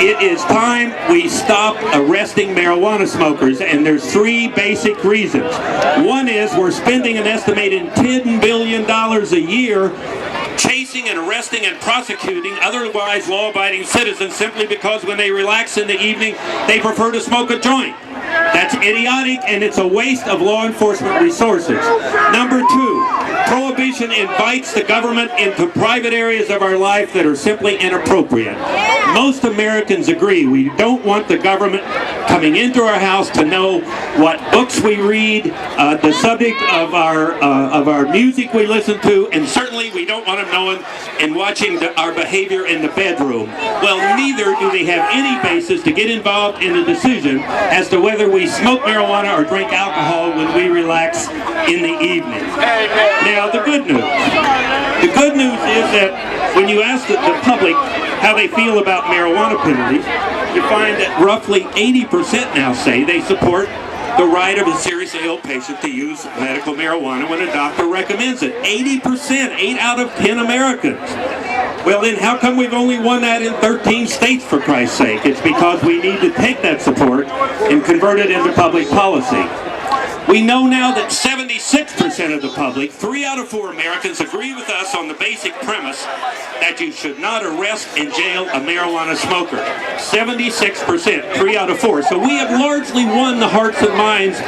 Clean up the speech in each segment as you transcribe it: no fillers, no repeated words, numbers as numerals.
it is time we stop arresting marijuana smokers, and there's three basic reasons. One is we're spending an estimated $10 billion a year chasing and arresting and prosecuting otherwise law-abiding citizens simply because when they relax in the evening, they prefer to smoke a joint. That's idiotic, and it's a waste of law enforcement resources. Number two, prohibition invites the government into private areas of our life that are simply inappropriate. Most Americans agree we don't want the government coming into our house to know what books we read, the subject of our music we listen to, and certainly we don't want them knowing and watching our behavior in the bedroom. Well, neither do they have any basis to get involved in the decision as to whether we smoke marijuana or drink alcohol when we relax in the evening. Now, the good news. The good news is that when you ask the public how they feel about marijuana penalties, you find that roughly 80% now say they support the right of a seriously ill patient to use medical marijuana when a doctor recommends it. 80%, 8 out of 10 Americans. Well, then how come we've only won that in 13 states, for Christ's sake? It's because we need to take that support and convert it into public policy. We know now that 76% of the public, 3 out of 4 Americans, agree with us on the basic premise that you should not arrest and jail a marijuana smoker. 76%, 3 out of 4. So we have largely won the hearts and minds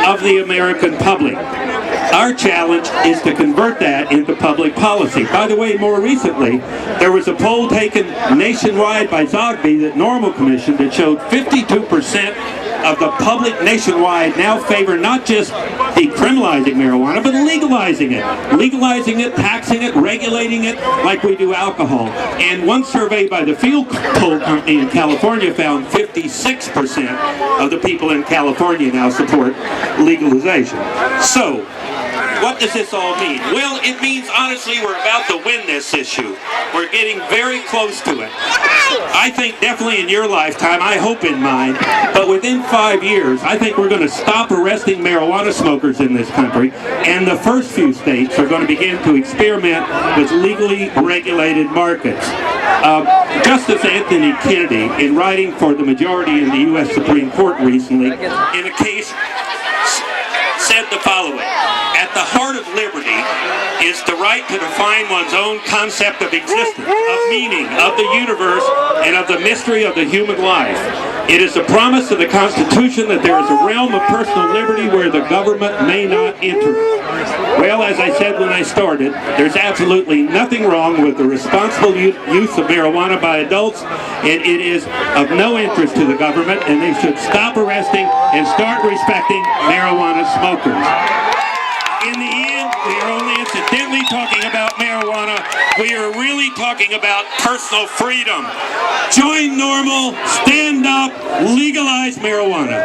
of the American public. Our challenge is to convert that into public policy. By the way, more recently, there was a poll taken nationwide by Zogby that NORML commissioned that showed 52% of the public nationwide now favor not just decriminalizing marijuana, but legalizing it. Legalizing it, taxing it, regulating it like we do alcohol. And one survey by the Field Poll Company in California found 56% of the people in California now support legalization. So, what does this all mean? Well, it means, honestly, we're about to win this issue. We're getting very close to it. I think definitely in your lifetime, I hope in mine, but within 5 years, I think we're going to stop arresting marijuana smokers in this country, and the first few states are going to begin to experiment with legally regulated markets. Justice Anthony Kennedy, in writing for the majority in the U.S. Supreme Court recently, in a case, said the following: at the heart of liberty is the right to define one's own concept of existence, of meaning, of the universe, and of the mystery of the human life. It is a promise of the Constitution that there is a realm of personal liberty where the government may not enter. Well, as I said when I started, there's absolutely nothing wrong with the responsible use of marijuana by adults, and it is of no interest to the government, and they should stop arresting and start respecting marijuana smokers. In the end, we are only incidentally talking about marijuana. We are really talking about personal freedom. Join NORML, stand up, legalize marijuana.